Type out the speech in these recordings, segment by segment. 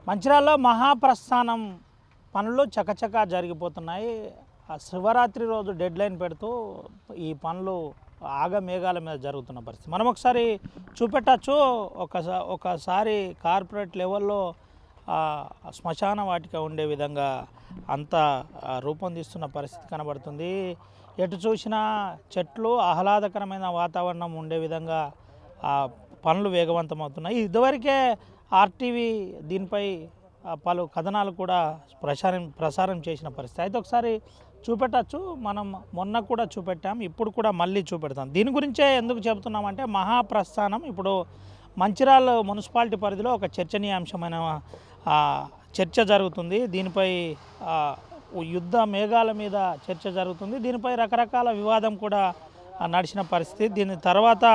మంచిర్యాలలో మహాప్రస్థానం పనులు చకచకా జరిగిపోతున్నాయి. ఆ శివరాత్రి రోజు డెడ్లైన్ పెడుతూ ఈ పనులు ఆగమేఘాల మీద జరుగుతున్న పరిస్థితి మనం ఒకసారి చూపెట్టచ్చు. ఒకసారి కార్పొరేట్ లెవెల్లో శ్మశాన వాటిక ఉండే విధంగా అంతా రూపొందిస్తున్న పరిస్థితి కనబడుతుంది. ఎటు చూసినా చెట్లు, ఆహ్లాదకరమైన వాతావరణం ఉండే విధంగా పనులు వేగవంతమవుతున్నాయి. ఇదివరకే ఆర్టీవీ దీనిపై పలు కథనాలు కూడా ప్రసారం చేసిన పరిస్థితి. అయితే ఒకసారి చూపెట్టచ్చు. మనం మొన్న కూడా చూపెట్టాం, ఇప్పుడు కూడా మళ్ళీ చూపెడతాం. దీని గురించే ఎందుకు చెబుతున్నామంటే మహాప్రస్థానం ఇప్పుడు మంచిర్యాల మున్సిపాలిటీ పరిధిలో ఒక చర్చనీయాంశమైన చర్చ జరుగుతుంది. దీనిపై యుద్ధ మేఘాల మీద చర్చ జరుగుతుంది. దీనిపై రకరకాల వివాదం కూడా నడిచిన పరిస్థితి. దీని తర్వాత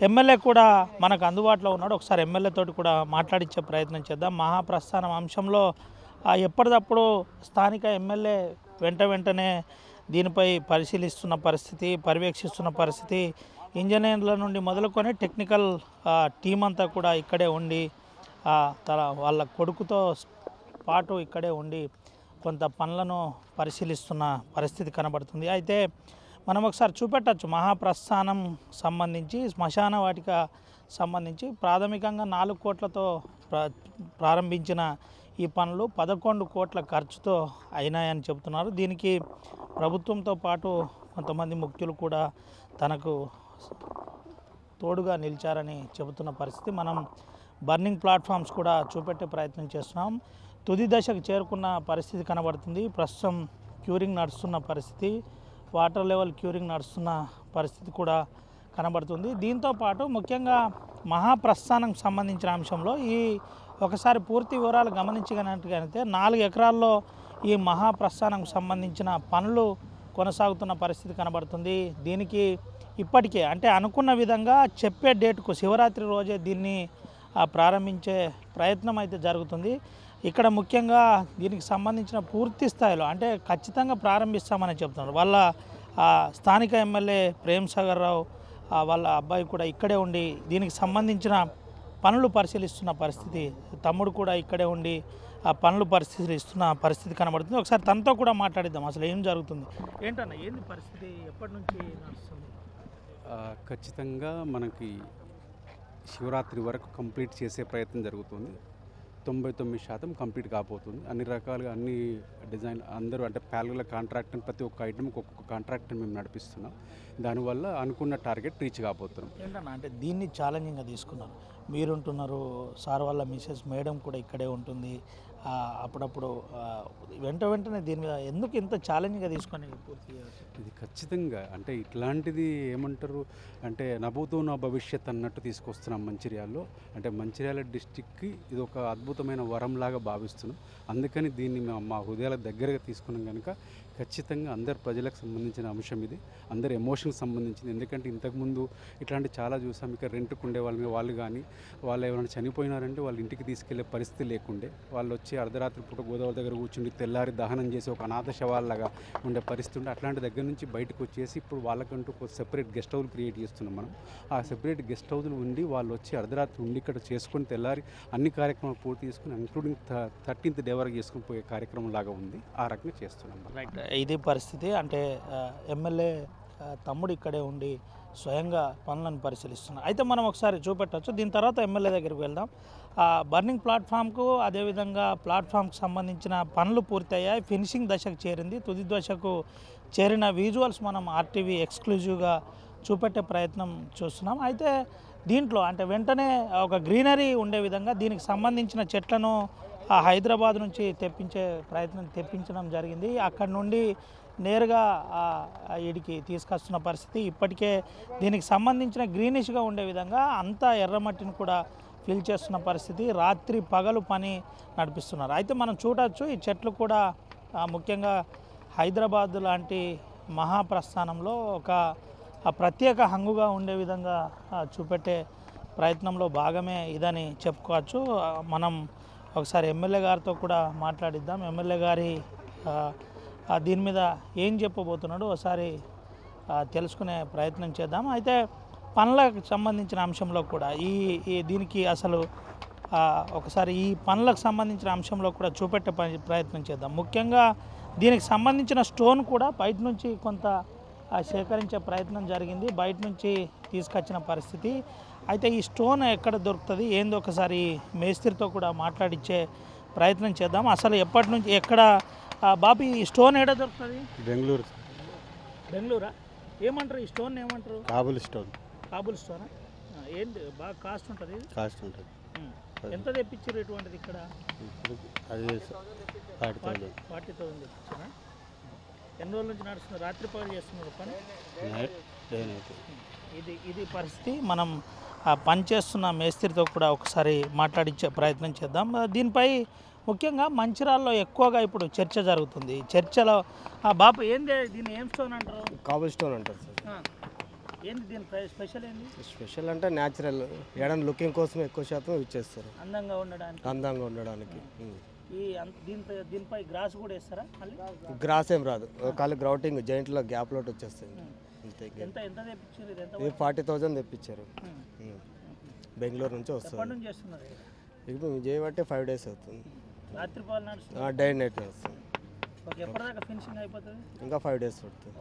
ఎమ్మెల్యే కూడా మనకు అందుబాటులో ఉన్నాడు. ఒకసారి ఎమ్మెల్యే తోటి కూడా మాట్లాడించే ప్రయత్నం చేద్దాం. మహాప్రస్థానం అంశంలో ఎప్పటికప్పుడు స్థానిక ఎమ్మెల్యే వెంటనే దీనిపై పరిశీలిస్తున్న పరిస్థితి, పర్యవేక్షిస్తున్న పరిస్థితి. ఇంజనీర్ల నుండి మొదలుకొని టెక్నికల్ టీం అంతా కూడా ఇక్కడే ఉండి వాళ్ళ కొడుకుతో పాటు ఇక్కడే ఉండి కొంత పనులను పరిశీలిస్తున్న పరిస్థితి కనబడుతుంది. అయితే మనం ఒకసారి చూపెట్టచ్చు. మహాప్రస్థానం సంబంధించి శ్మశాన వాటిక సంబంధించి ప్రాథమికంగా 4 కోట్లతో ప్రారంభించిన ఈ పనులు 11 కోట్ల ఖర్చుతో అయినాయని చెబుతున్నారు. దీనికి ప్రభుత్వంతో పాటు కొంతమంది ముఖ్యులు కూడా తనకు తోడుగా నిలిచారని చెబుతున్న పరిస్థితి. మనం బర్నింగ్ ప్లాట్ఫామ్స్ కూడా చూపెట్టే ప్రయత్నం చేస్తున్నాం. తుది దశకు చేరుకున్న పరిస్థితి కనబడుతుంది. ప్రస్తుతం క్యూరింగ్ నడుస్తున్న పరిస్థితి, వాటర్ లెవెల్ క్యూరింగ్ నడుస్తున్న పరిస్థితి కూడా కనబడుతుంది. దీంతో పాటు ముఖ్యంగా మహాప్రస్థానంకి సంబంధించిన అంశంలో ఒకసారి పూర్తి వివరాలు గమనించగలిగితే 4 ఎకరాల్లో ఈ మహాప్రస్థానంకు సంబంధించిన పనులు కొనసాగుతున్న పరిస్థితి కనబడుతుంది. దీనికి ఇప్పటికే అంటే అనుకున్న విధంగా చెప్పే డేటుకు శివరాత్రి రోజే దీన్ని ప్రారంభించే ప్రయత్నం అయితే జరుగుతుంది. ఇక్కడ ముఖ్యంగా దీనికి సంబంధించిన పూర్తి స్థాయిలో అంటే ఖచ్చితంగా ప్రారంభిస్తామని చెప్తున్నారు. వాళ్ళ స్థానిక ఎమ్మెల్యే ప్రేమ్ సాగర్ రావు వాళ్ళ అబ్బాయి కూడా ఇక్కడే ఉండి దీనికి సంబంధించిన పనులు పరిశీలిస్తున్న పరిస్థితి. తమ్ముడు కూడా ఇక్కడే ఉండి ఆ పనులు పరిశీలిస్తున్న పరిస్థితి కనబడుతుంది. ఒకసారి తనతో కూడా మాట్లాడిద్దాం. అసలు ఏం జరుగుతుంది, ఏంటన్నా, ఏంది పరిస్థితి, ఎప్పటి నుంచి నడుస్తుంది? ఖచ్చితంగా మనకి శివరాత్రి వరకు కంప్లీట్ చేసే ప్రయత్నం జరుగుతుంది. 99% కంప్లీట్ కాబోతుంది. అన్ని రకాలుగా అన్ని డిజైన్ అందరూ అంటే ప్యాలెల కాంట్రాక్ట్ ప్రతి ఒక్క ఐటమ్కి ఒక్కొక్క కాంట్రాక్ట్ని మేము నడిపిస్తున్నాం. దానివల్ల అనుకున్న టార్గెట్ రీచ్ కాబోతున్నాం. ఏంటన్నా అంటే దీన్ని ఛాలెంజింగ్గా తీసుకున్నారు. మీరుంటున్నారు, సార్ వాళ్ళ మిసెస్ మేడం కూడా ఇక్కడే ఉంటుంది. అప్పుడప్పుడు వెంటనే దీని మీద ఎందుకు ఇంత ఛాలెంజ్గా తీసుకొని పూర్తి ఇది ఖచ్చితంగా అంటే ఇట్లాంటిది ఏమంటారు అంటే నభూతో నా భవిష్యత్ అన్నట్టు తీసుకొస్తున్నాం మంచిర్యాలలో. అంటే మంచిర్యాల డిస్టిక్కి ఇది ఒక అద్భుతమైన వరంలాగా భావిస్తున్నాం. అందుకని దీన్ని మా హృదయాల దగ్గరగా తీసుకున్నాం కనుక ఖచ్చితంగా అందరు ప్రజలకు సంబంధించిన అంశం ఇది, అందరు ఎమోషన్కి సంబంధించింది. ఎందుకంటే ఇంతకుముందు ఇట్లాంటి చాలా చూసాం. ఇక రెంట్కు ఉండే వాళ్ళు కానీ వాళ్ళు ఎవరైనా చనిపోయినారంటే వాళ్ళ ఇంటికి తీసుకెళ్లే పరిస్థితి లేకుండే వాళ్ళు వచ్చి అర్ధరాత్రి పూట గోదావరి దగ్గర కూర్చుండి తెల్లారి దహనం చేసి ఒక అనాథ శవాల్లాగా ఉండే పరిస్థితి ఉండే. అట్లాంటి దగ్గర నుంచి బయటకు వచ్చేసి ఇప్పుడు వాళ్ళకంటూ ఒక సెపరేట్ గెస్ట్ హౌస్ క్రియేట్ చేస్తున్నాం మనం. ఆ సెపరేట్ గెస్ట్ హౌస్లు ఉండి వాళ్ళు వచ్చి అర్ధరాత్రి ఉండి ఇక్కడ చేసుకొని తెల్లారి అన్ని కార్యక్రమాలు పూర్తి చేసుకుని ఇంక్లూడింగ్ 13th డే వరకు చేసుకుని పోయే కార్యక్రమం లాగా ఉంది. ఆ రకంగా చేస్తున్నాం. రైట్, ఇది పరిస్థితి. అంటే ఎమ్మెల్యే తమ్ముడు ఇక్కడే ఉండి స్వయంగా పనులను పరిశీలిస్తున్నారు. అయితే మనం ఒకసారి చూపెట్టచ్చు. దీని తర్వాత ఎమ్మెల్యే దగ్గరికి వెళ్దాం. బర్నింగ్ ప్లాట్ఫామ్కు అదేవిధంగా ప్లాట్ఫామ్కి సంబంధించిన పనులు పూర్తయ్యాయి, ఫినిషింగ్ దశకు చేరింది. తుది దశకు చేరిన విజువల్స్ మనం ఆర్టీవీ ఎక్స్క్లూజివ్గా చూపెట్టే ప్రయత్నం చూస్తున్నాం. అయితే దీంట్లో అంటే వెంటనే ఒక గ్రీనరీ ఉండే విధంగా దీనికి సంబంధించిన చెట్లను హైదరాబాద్ నుంచి తెప్పించడం జరిగింది. అక్కడ నుండి నేరుగా ఈడికి తీసుకొస్తున్న పరిస్థితి. ఇప్పటికే దీనికి సంబంధించిన గ్రీనిష్గా ఉండే విధంగా అంతా ఎర్రమట్టిని కూడా ఫిల్ చేస్తున్న పరిస్థితి. రాత్రి పగలు పని నడిపిస్తున్నారు. అయితే మనం చూడవచ్చు ఈ చెట్లు కూడా ముఖ్యంగా హైదరాబాద్ లాంటి మహాప్రస్థానంలో ఒక ప్రత్యేక హంగుగా ఉండే విధంగా చూపెట్టే ప్రయత్నంలో భాగమే ఇదని చెప్పుకోవచ్చు. మనం ఒకసారి ఎమ్మెల్యే గారితో కూడా మాట్లాడిద్దాం. ఎమ్మెల్యే గారి దీని మీద ఏం చెప్పబోతున్నాడు ఒకసారి తెలుసుకునే ప్రయత్నం చేద్దాం. అయితే పనులకు సంబంధించిన అంశంలో కూడా దీనికి అసలు ఒకసారి ఈ పనులకు సంబంధించిన అంశంలో కూడా చూపెట్టే ప్రయత్నం చేద్దాం. ముఖ్యంగా దీనికి సంబంధించిన స్టోన్ కూడా బయట నుంచి కొంత సేకరించే ప్రయత్నం జరిగింది, బయట నుంచి తీసుకొచ్చిన పరిస్థితి. అయితే ఈ స్టోన్ ఎక్కడ దొరుకుతుంది ఏంది ఒకసారి మేస్త్రితో కూడా మాట్లాడించే ప్రయత్నం చేద్దాం. అసలు ఎప్పటి నుంచి ఎక్కడ బాబు ఈ స్టోన్ ఎక్కడ దొరుకుతుంది? బెంగళూరా? ఏమంటారు ఈ స్టోన్ ఏమంటారు? కాబుల్ స్టోన్. కాబుల్ స్టోనా? ఏంటి బాగా కాస్ట్ ఉంటుంది? కాస్ట్ ఉంటుంది. ఎంత తెప్పించారు ఇటువంటిది ఇక్కడ? అది 40,000. 40,000 తెప్పించారా? ఎన్ని రోజుల నుంచి నడుస్తున్నారు? రాత్రి పగలు చేస్తున్నారు పని? ఇది పరిస్థితి. మనం పని చేస్తున్న మేస్త్రితో కూడా ఒకసారి మాట్లాడించే ప్రయత్నం చేద్దాం. దీనిపై ముఖ్యంగా మంచిర్యాలలో ఎక్కువగా ఇప్పుడు చర్చ జరుగుతుంది. చర్చలో బాబు ఏంది దీన్ని ఏం స్టోన్ అంటారు? కాబుల్ స్టోన్ అంటారు సార్. ఏంది దీని స్పెషల్ ఏంది? స్పెషల్ అంటే న్యాచురల్, ఏడన్నా లుకింగ్ కోసం ఎక్కువ శాతం ఇచ్చేస్తారు, అందంగా ఉండడానికి. దీనిపై గ్రాస్ కూడా వేస్తారా? గ్రాస్ ఏం రాదు, ఖాళీ గ్రౌటింగ్ జాయింట్లో గ్యాప్ లోట్ వచ్చేస్తుంది అంతే. ఎంత తెప్పించారు? ఇది 40,000 తెప్పించారు. బెంగళూరు నుంచి వస్తుంది. ఇప్పుడు చేయబట్టి 5 days అవుతుంది. రాత్రి పాలు నడుస్తుంది, డే నైట్ నడుస్తుంది. ఎప్పటిదాకా ఫినిషింగ్ అయిపోతుంది? ఇంకా 5 days పడుతుంది.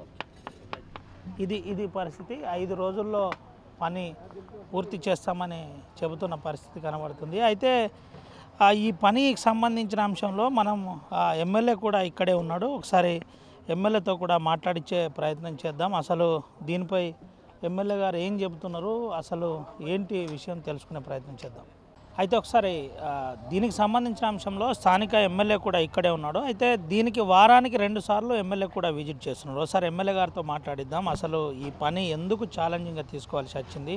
ఇది పరిస్థితి. 5 రోజుల్లో పని పూర్తి చేస్తామని చెబుతున్న పరిస్థితి కనబడుతుంది. అయితే ఈ పనికి సంబంధించిన అంశంలో మనం ఎమ్మెల్యే కూడా ఇక్కడే ఉన్నాడు. ఒకసారి ఎమ్మెల్యేతో కూడా మాట్లాడించే ప్రయత్నం చేద్దాం. అసలు దీనిపై ఎమ్మెల్యే గారు ఏం చెబుతున్నారు, అసలు ఏంటి విషయం తెలుసుకునే ప్రయత్నం చేద్దాం. అయితే ఒకసారి దీనికి సంబంధించిన అంశంలో స్థానిక ఎమ్మెల్యే కూడా ఇక్కడే ఉన్నాడు. అయితే దీనికి వారానికి 2 సార్లు ఎమ్మెల్యే కూడా విజిట్ చేస్తున్నాడు. ఒకసారి ఎమ్మెల్యే గారితో మాట్లాడిద్దాం. అసలు ఈ పని ఎందుకు ఛాలెంజింగ్గా తీసుకోవాల్సి వచ్చింది,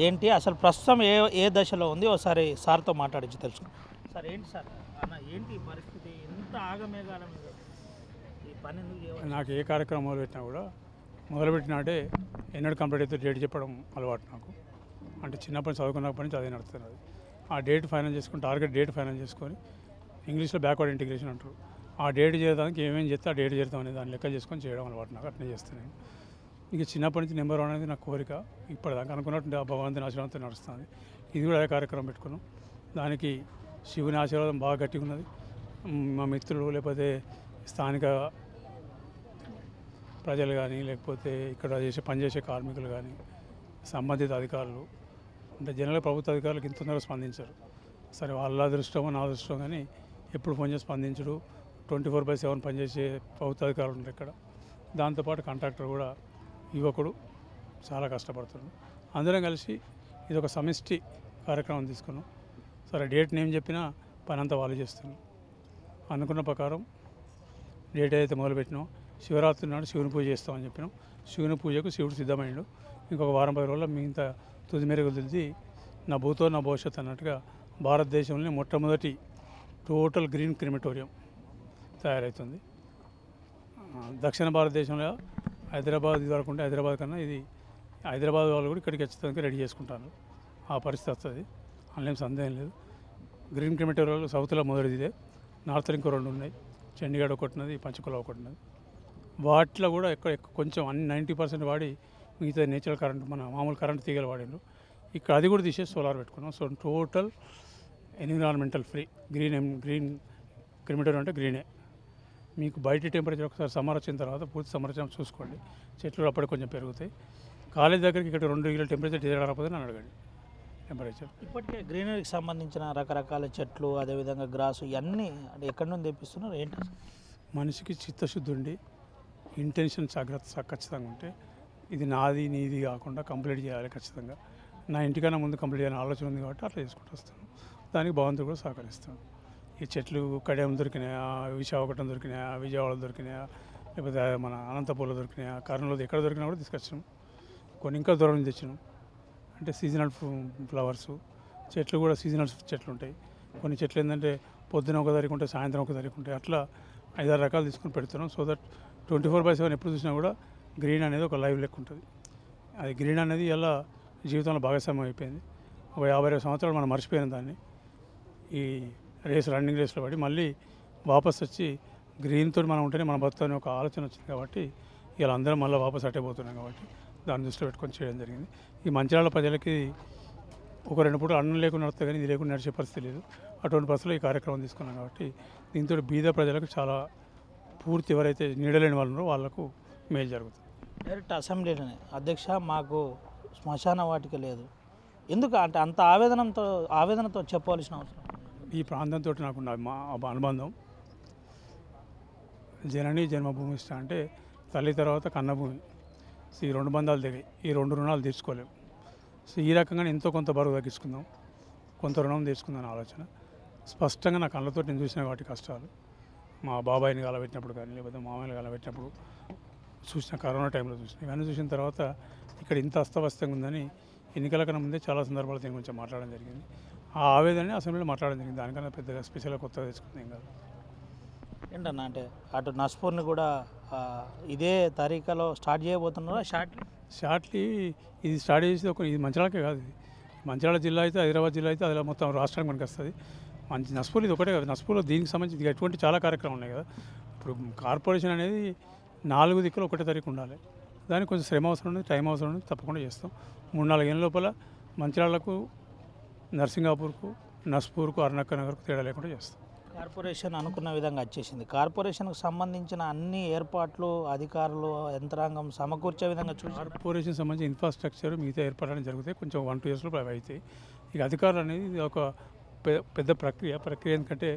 ఏంటి అసలు ప్రస్తుతం ఏ దశలో ఉంది, ఒకసారి సార్తో మాట్లాడించి తెలుసుకుందాం. సార్ ఏంటి సార్ ఏంటి పరిస్థితి, ఎంత ఆగమేఘాల మీద ఈ పని ఎందుకు చేయాలి? నాకు ఏ కార్యక్రమం మొదలుపెట్టినా కూడా మొదలుపెట్టినాడే ఎన్నడూ కంప్లీట్ అయితే డేట్ చెప్పడం అలవాటు నాకు. అంటే చిన్నప్పటి చదువుకున్నప్పటి నుంచి అదే నడుస్తున్నది. ఆ డేట్ ఫైనల్ చేసుకుని టార్గెట్ డేట్ ఫైనల్ చేసుకొని ఇంగ్లీష్లో బ్యాక్వర్డ్ ఇంటిగ్రేషన్ అంటారు. ఆ డేట్ చేరడానికి ఏమేమి చేస్తే ఆ డేట్ చేరుతాం అనేది దాన్ని లెక్క చేసుకొని చేయడం అలవాటు నాకు. అట్నే చేస్తున్నాను. ఇక చిన్నప్పటి నుంచి నెంబర్ 1 అనేది నా కోరిక. ఇప్పటిదాకా అనుకున్నట్టు ఆ భగవంతుని ఆశీర్వాదంతో నడుస్తుంది. ఇది కూడా అదే కార్యక్రమం పెట్టుకున్నాం. దానికి శివుని ఆశీర్వాదం బాగా గట్టిగా ఉన్నది. మా మిత్రులు లేకపోతే స్థానిక ప్రజలు కానీ లేకపోతే ఇక్కడ పనిచేసే కార్మికులు కానీ సంబంధిత అధికారులు అంటే జనరల్ ప్రభుత్వ అధికారులకు ఇంత తొందరగా స్పందించారు. సరే వాళ్ళ అదృష్టమో నా అదృష్టం కానీ ఎప్పుడు ఫోన్ చేసి స్పందించడు. 24/7 పనిచేసే ప్రభుత్వ అధికారులు ఉంటారు ఇక్కడ. దాంతోపాటు కాంట్రాక్టర్ కూడా యువకుడు చాలా కష్టపడుతున్నాడు. అందరం కలిసి ఇది ఒక సమిష్టి కార్యక్రమం తీసుకున్నాం. సరే డేట్ నేమ్ చెప్పినా పని అంతా వాళ్ళు చేస్తున్నాం. అనుకున్న ప్రకారం డేట్ అయితే మొదలుపెట్టినాం. శివరాత్రి నాడు శివుని పూజ చేస్తామని చెప్పినాం. శివుని పూజకు శివుడు సిద్ధమైండు. ఇంకొక వారం 10 రోజుల్లో మిగతా తుది మెరుగులు తెలిసి నా భూతో నా భవిష్యత్తు అన్నట్టుగా భారతదేశంలోనే మొట్టమొదటి టోటల్ గ్రీన్ క్రిమిటోరియం తయారవుతుంది. దక్షిణ భారతదేశంలో హైదరాబాద్ ఇది వరకు ఉంటే హైదరాబాద్ కన్నా ఇది హైదరాబాద్ వాళ్ళు కూడా ఇక్కడికి ఖచ్చితంగా రెడీ చేసుకుంటారు. ఆ పరిస్థితి వస్తుంది, అందులో సందేహం లేదు. గ్రీన్ క్రిమిటోరియాలు సౌత్లో మొదటిది ఇదే. నార్త్లో ఇంకో 2 ఉన్నాయి. చండీగఢ్ ఒకటి ఉన్నది, పంచకుల ఒకటి ఉన్నది. వాటిలో కూడా కొంచెం 90% వాడి మిగతా నేచురల్ కరెంట్ మన మామూలు కరెంట్ తీగలు వాడిండ్రు. ఇక్కడ అది కూడా తీసేసి సోలార్ పెట్టుకున్నాం. So total environmental free green crematorium అంటే గ్రీనే. మీకు బయట టెంపరేచర్ ఒకసారి సమ్మర్ వచ్చిన తర్వాత పూర్తి సమ్మర్ వచ్చిన చూసుకోండి. చెట్లు అప్పటికి కొంచెం పెరుగుతాయి. కాలేజ్ దగ్గరికి ఇక్కడ 2 డిగ్రీల టెంపరేచర్ రాకపోతే నన్ను అడగండి టెంపరేచర్. ఇప్పటికే గ్రీనరీకి సంబంధించిన రకరకాల చెట్లు అదేవిధంగా గ్రాసు ఇవన్నీ అంటే ఎక్కడి నుండి తెప్పిస్తున్నారు ఏంటి? మనిషికి చిత్తశుద్ధి ఉండి ఇంటెన్షన్ ఖచ్చితంగా ఉంటే ఇది నాది నీది కాకుండా కంప్లీట్ చేయాలి ఖచ్చితంగా. నా ఇంటికన్నా ముందు కంప్లీట్ చేయాలని ఆలోచన ఉంది కాబట్టి అట్లా చేసుకుంటూ వస్తాను. దానికి భగవంతుడు కూడా సహకరిస్తాను. ఈ చెట్లు కడియం దొరికినాయా, విశాఖపట్నం దొరికినాయా, విజయవాడలో దొరికినాయా, లేకపోతే మన అనంతపూర్లో దొరికినాయా, కర్నూలులో ఎక్కడ దొరికినా కూడా తీసుకొచ్చినాం. కొన్ని ఇంకా దూరం నుంచి తెచ్చినాం. అంటే సీజనల్ ఫ్లవర్స్ చెట్లు కూడా సీజనల్ చెట్లు ఉంటాయి. కొన్ని చెట్లు ఏంటంటే పొద్దున ఒక ధరకు ఉంటాయి, సాయంత్రం ఒక ధరకు ఉంటాయి. అట్లా 5-6 రకాలు తీసుకొని పెడుతున్నాం. సో దట్ 24/7 ఎప్పుడు చూసినా కూడా గ్రీన్ అనేది ఒక లైవ్ లెక్క ఉంటుంది. అది గ్రీన్ అనేది ఇలా జీవితంలో భాగస్వామ్యం అయిపోయింది. ఒక 50 సంవత్సరాలు మనం మర్చిపోయిన దాన్ని ఈ రన్నింగ్ రేస్లో పడి మళ్ళీ వాపస్ వచ్చి గ్రీన్తో మనం ఉంటేనే మన బతుకుని ఒక ఆలోచన వచ్చింది కాబట్టి ఇలా అందరం మళ్ళీ వాపస్ అట్టేపోతున్నాం కాబట్టి దాన్ని దృష్టిలో పెట్టుకొని చేయడం జరిగింది. ఈ మంచిర్యాల ప్రజలకి ఒక 2 పూటలు అన్నం లేకుండా నడుస్తుంది కానీ ఇది లేకుండా నడిచే పరిస్థితి లేదు. అటువంటి పరిస్థితుల్లో ఈ కార్యక్రమం తీసుకున్నాం కాబట్టి దీంతో బీద ప్రజలకు చాలా పూర్తి ఎవరైతే నీడలేని వాళ్ళు ఉన్నారో వాళ్ళకు మేలు జరుగుతుంది. డైరెక్ట్ అసెంబ్లీలోనే అధ్యక్ష మాకు శ్మశాన వాటిక లేదు, ఎందుకు అంటే అంత ఆవేదనతో చెప్పవలసిన అవసరం? ఈ ప్రాంతంతో నాకున్న అనుబంధం జనని జన్మభూమిష్ట అంటే తల్లి తర్వాత కన్నభూమి. సో ఈ 2 బంధాలు దిగాయి, ఈ 2 రుణాలు తీర్చుకోలేము. సో ఈ రకంగానే ఎంతో కొంత బరువు తగ్గించుకుందాం, కొంత రుణం తీర్చుకుందాం ఆలోచన స్పష్టంగా నా కళ్ళతో నేను చూసిన వాటి కష్టాలు. మా బాబాయిని కలబెట్టినప్పుడు కానీ లేకపోతే మామయ్యని కలబెట్టినప్పుడు చూసిన, కరోనా టైంలో చూసిన, ఇవన్నీ చూసిన తర్వాత ఇక్కడ ఇంత అస్తవ్యస్తంగా ఉందని ఎన్నికల కన్నా ముందే చాలా సందర్భాలు దీని గురించి మాట్లాడడం జరిగింది. ఆ ఆవేదనని అసెంబ్లీలో మాట్లాడడం జరిగింది. దానికన్నా పెద్దగా స్పెషల్గా కొత్తగా తెచ్చుకుంది ఏం కాదు. ఏంటన్నా అంటే అటు నస్పూర్ని కూడా ఇదే తరీకాలో స్టార్ట్ చేయబోతున్నారా? షార్ట్లీ ఇది స్టార్ట్ చేసేది ఇది మంచిర్యాలకే కాదు, ఇది మంచిర్యాల జిల్లా అయితే హైదరాబాద్ జిల్లా అయితే అది మొత్తం రాష్ట్రానికి మనకి వస్తుంది. మంచి నస్పూర్ ఇది ఒకటే కాదు, నస్పూర్లో దీనికి సంబంధించి ఎటువంటి చాలా కార్యక్రమాలు ఉన్నాయి కదా. ఇప్పుడు కార్పొరేషన్ అనేది 4 దిక్కులు ఒకటే తరీకు ఉండాలి. దానికి కొంచెం శ్రమ అవసరం ఉంది, టైం అవసరం ఉంది, తప్పకుండా చేస్తాం. 3-4 ఏళ్ళ లోపల మంచిర్యాలకు, నర్సింగాపూర్కు, నస్పూర్కు, అరుణక్క నగర్కు తేడా లేకుండా చేస్తాం. కార్పొరేషన్ అనుకున్న విధంగా వచ్చేసింది. కార్పొరేషన్కు సంబంధించిన అన్ని ఏర్పాట్లు అధికారులు యంత్రాంగం సమకూర్చే విధంగా చూసి కార్పొరేషన్ సంబంధించి ఇన్ఫ్రాస్ట్రక్చర్ మిగతా ఏర్పాట్లు జరుగుతాయి. కొంచెం 1-2 ఇయర్స్లో అవి అవుతాయి. ఇక అధికారులు అనేది ఇది ఒక పెద్ద ప్రక్రియ ఎందుకంటే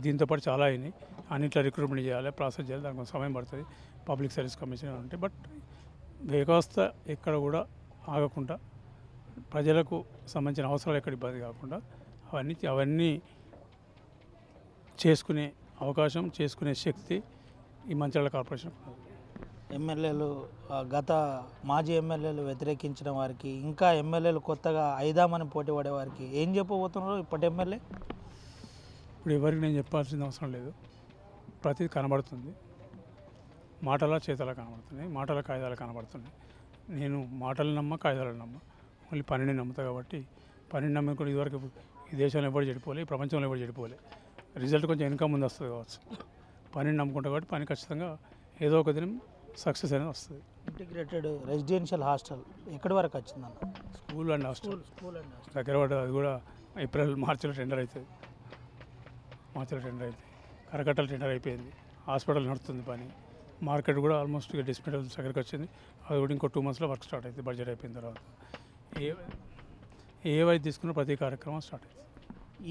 దీంతోపాటు చాలా అయినాయి. అన్నింటిలో రిక్రూట్మెంట్ చేయాలి, ప్రాసెస్ చేయాలి, దానికి కొంచెం సమయం పడుతుంది. పబ్లిక్ సర్వీస్ కమిషన్ ఉంటాయి. బట్ వ్యవస్థ ఎక్కడ కూడా ఆగకుండా ప్రజలకు సంబంధించిన అవసరాలు ఎక్కడ ఇబ్బంది కాకుండా అవన్నీ చేసుకునే అవకాశం, చేసుకునే శక్తి ఈ మంచిర్యాల కార్పొరేషన్. ఎమ్మెల్యేలు గత మాజీ ఎమ్మెల్యేలు వ్యతిరేకించిన వారికి, ఇంకా ఎమ్మెల్యేలు కొత్తగా అయిదామని పోటీ పడే వారికి ఏం చెప్పబోతున్నారు ఇప్పటి ఎమ్మెల్యే? ఇప్పుడు ఎవరికి నేను చెప్పాల్సిన అవసరం లేదు. ప్రతిదీ కనబడుతుంది, మాటల చేతల కనబడుతున్నాయి, మాటల కాగితాలు కనబడుతున్నాయి. నేను మాటలు నమ్మ, కాగితాలు నమ్మ, మళ్ళీ పనిని నమ్ముతా. కాబట్టి పనిని నమ్ముకుని ఇదివరకు ఈ దేశంలో ఎవరు చెడిపోలే, ఈ ప్రపంచంలో ఎవరు చెడిపోలే. రిజల్ట్ కొంచెం వెనుక ముందు వస్తుంది కావచ్చు. పనిని నమ్ముకుంటా కాబట్టి పని ఖచ్చితంగా ఏదో ఒక దినం సక్సెస్ అనేది వస్తుంది. ఇంటిగ్రేటెడ్ రెసిడెన్షియల్ హాస్టల్ ఎక్కడి వరకు వచ్చిందన్న? స్కూల్ అండ్ హాస్టల్ హాస్టల్ దగ్గర పడ్డది. అది కూడా మార్చిలో టెండర్ అవుతుంది. కరకట్టలు టెండర్ అయిపోయింది. హాస్పిటల్ నడుస్తుంది పని. మార్కెట్ కూడా ఆల్మోస్ట్ డిస్మెంటల్ దగ్గరికి వచ్చింది. అది కూడా ఇంకో 2 monthsలో వర్క్ స్టార్ట్ అవుతుంది. బడ్జెట్ అయిపోయిన తర్వాత ఏవైతే తీసుకున్న ప్రతి కార్యక్రమం స్టార్ట్ అవుతుంది.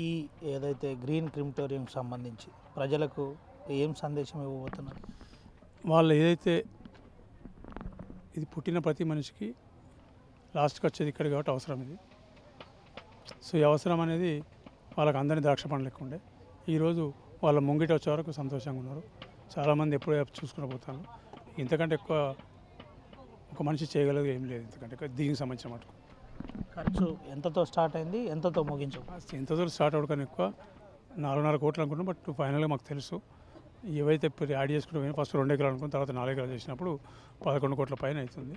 ఈ ఏదైతే గ్రీన్ క్రిమిటోరియం సంబంధించి ప్రజలకు ఏం సందేశం ఇవ్వబోతున్నారు? వాళ్ళు ఏదైతే ఇది పుట్టిన ప్రతి మనిషికి లాస్ట్కి వచ్చేది ఇక్కడ కాబట్టి అవసరం ఇది. సో ఈ అవసరం అనేది వాళ్ళకి అందరినీ ద్రాక్ష పండ్లు లెక్క ఉండే. ఈరోజు వాళ్ళ ముంగిట వచ్చే వరకు సంతోషంగా ఉన్నారు. చాలామంది ఎప్పుడూ చూసుకుని పోతాను. ఇంతకంటే ఎక్కువ ఒక మనిషి చేయగలదు ఏం లేదు. ఇంతకంటే దీనికి సంబంధించిన మటుకు ఖర్చు ఎంతతో స్టార్ట్ అయింది, ఎంతతో ముగించు? ఎంతతో స్టార్ట్ అవ్వడం ఎక్కువ 4.5 కోట్లు అనుకున్నాం. బట్ ఫైనల్గా మాకు తెలుసు ఏవైతే ఇప్పుడు యాడ్ చేసుకుంటే ఫస్ట్ 2 ఎకరాలు అనుకుని తర్వాత 4 ఎకరాలు చేసినప్పుడు 11 కోట్ల పైన అవుతుంది.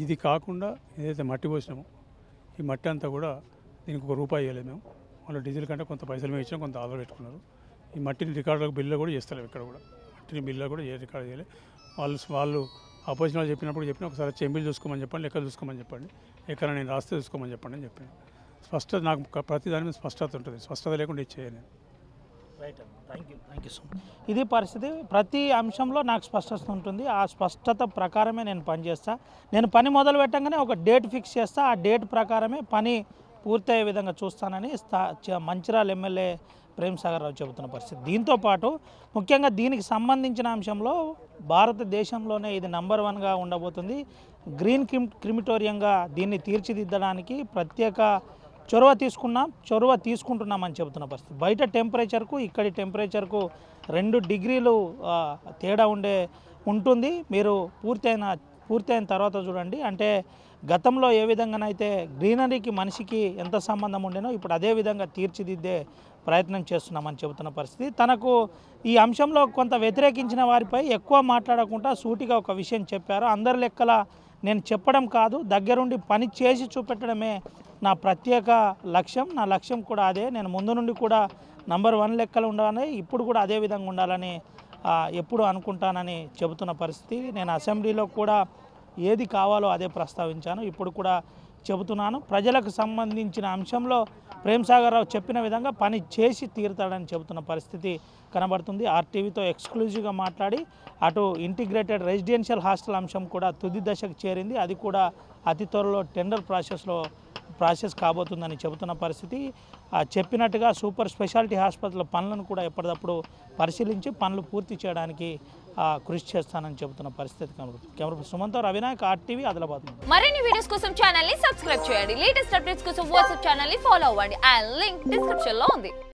ఇది కాకుండా ఏదైతే మట్టి పోసినామో ఈ మట్టి అంతా కూడా దీనికి ₹1 ఇవ్వలేదు మేము. వాళ్ళు డీజిల్ కంటే కొంత పైసలు మేము ఇచ్చాం, కొంత ఆధార్ పెట్టుకున్నారు. ఈ మట్టిని రికార్డులకు బిల్లు కూడా చేస్తలేము. ఇక్కడ కూడా మట్టిని బిల్లు కూడా రికార్డు చేయలేదు. వాళ్ళు అపోజిషన్ వాళ్ళు చెప్పినప్పుడు ఒకసారి చెంబిల్ చూసుకోమని చెప్పండి, లెక్కలు చూసుకోమని చెప్పండి, ఎక్కడ నేను రాస్తే చూసుకోమని చెప్పండి అని చెప్పాను. స్పష్టత నాకు ప్రతి దాని మీద స్పష్టత ఉంటుంది. స్పష్టత లేకుండా ఇచ్చేయను. రైట్ అన్న, థ్యాంక్ యూ సో మచ్. ఇది పరిస్థితి. ప్రతి అంశంలో నాకు స్పష్టత ఉంటుంది. ఆ స్పష్టత ప్రకారమే నేను పనిచేస్తా. నేను పని మొదలు పెట్టగానే ఒక డేట్ ఫిక్స్ చేస్తా. ఆ డేట్ ప్రకారమే పని పూర్తయ్యే విధంగా చూస్తానని మంచిర్యాల ఎమ్మెల్యే ప్రేమ్ సాగర్ రావు చెబుతున్న పరిస్థితి. దీంతోపాటు ముఖ్యంగా దీనికి సంబంధించిన అంశంలో భారతదేశంలోనే ఇది నంబర్ 1గా ఉండబోతుంది. గ్రీన్ క్రిమిటోరియంగా దీన్ని తీర్చిదిద్దడానికి ప్రత్యేక చొరవ తీసుకుంటున్నామని చెబుతున్న పరిస్థితి. బయట టెంపరేచర్కు ఇక్కడి టెంపరేచర్కు 2 డిగ్రీలు తేడా ఉంటుంది. మీరు పూర్తయిన తర్వాత చూడండి. అంటే గతంలో ఏ విధంగానైతే గ్రీనరీకి మనిషికి ఎంత సంబంధం ఉండేనో ఇప్పుడు అదే విధంగా తీర్చిదిద్దే ప్రయత్నం చేస్తున్నామని చెబుతున్న పరిస్థితి. తనకు ఈ అంశంలో కొంత వ్యతిరేకించిన వారిపై ఎక్కువ మాట్లాడకుండా సూటిగా ఒక విషయం చెప్పారు. అందరి లెక్కల నేను చెప్పడం కాదు, దగ్గరుండి పని చేసి చూపెట్టడమే నా ప్రత్యేక లక్ష్యం. నా లక్ష్యం కూడా అదే. నేను ముందు నుండి కూడా నంబర్ 1 లెక్కలు ఉండాలని, ఇప్పుడు కూడా అదే విధంగా ఉండాలని ఎప్పుడు అనుకుంటానని చెబుతున్న పరిస్థితి. నేను అసెంబ్లీలో కూడా ఏది కావాలో అదే ప్రస్తావించాను. ఇప్పుడు కూడా చెబుతున్నాను. ప్రజలకు సంబంధించిన అంశంలో ప్రేమ్ సాగర్ రావు చెప్పిన విధంగా పని చేసి తీరుతాడని చెబుతున్న పరిస్థితి కనబడుతుంది. ఆర్టీవీతో ఎక్స్క్లూజివ్గా మాట్లాడి అటు ఇంటిగ్రేటెడ్ రెసిడెన్షియల్ హాస్టల్ అంశం కూడా తుది దశకు చేరింది. అది కూడా అతి త్వరలో టెండర్ ప్రాసెస్ కాబోతుందని చెబుతున్న పరిస్థితి. చెప్పినట్టుగా సూపర్ స్పెషాలిటీ హాస్పిటల్ పనులను కూడా ఎప్పటికప్పుడు పరిశీలించి పనులు పూర్తి చేయడానికి కృషి చేస్తానని చెబుతున్న పరిస్థితి కనబడుతుంది. కెమెరా సుమంతో రవినాయక్, ఆర్టీవీ, ఆదిలాబాద్. మరిన్ని వీడియోస్ కోసం ఛానల్ ని సబ్స్క్రైబ్ చేయండి. లేటెస్ట్ అప్డేట్స్ కోసం వాట్సాప్ ఛానల్ ని ఫాలో అవ్వండి. ఆ లింక్ డిస్క్రిప్షన్ లో ఉంది.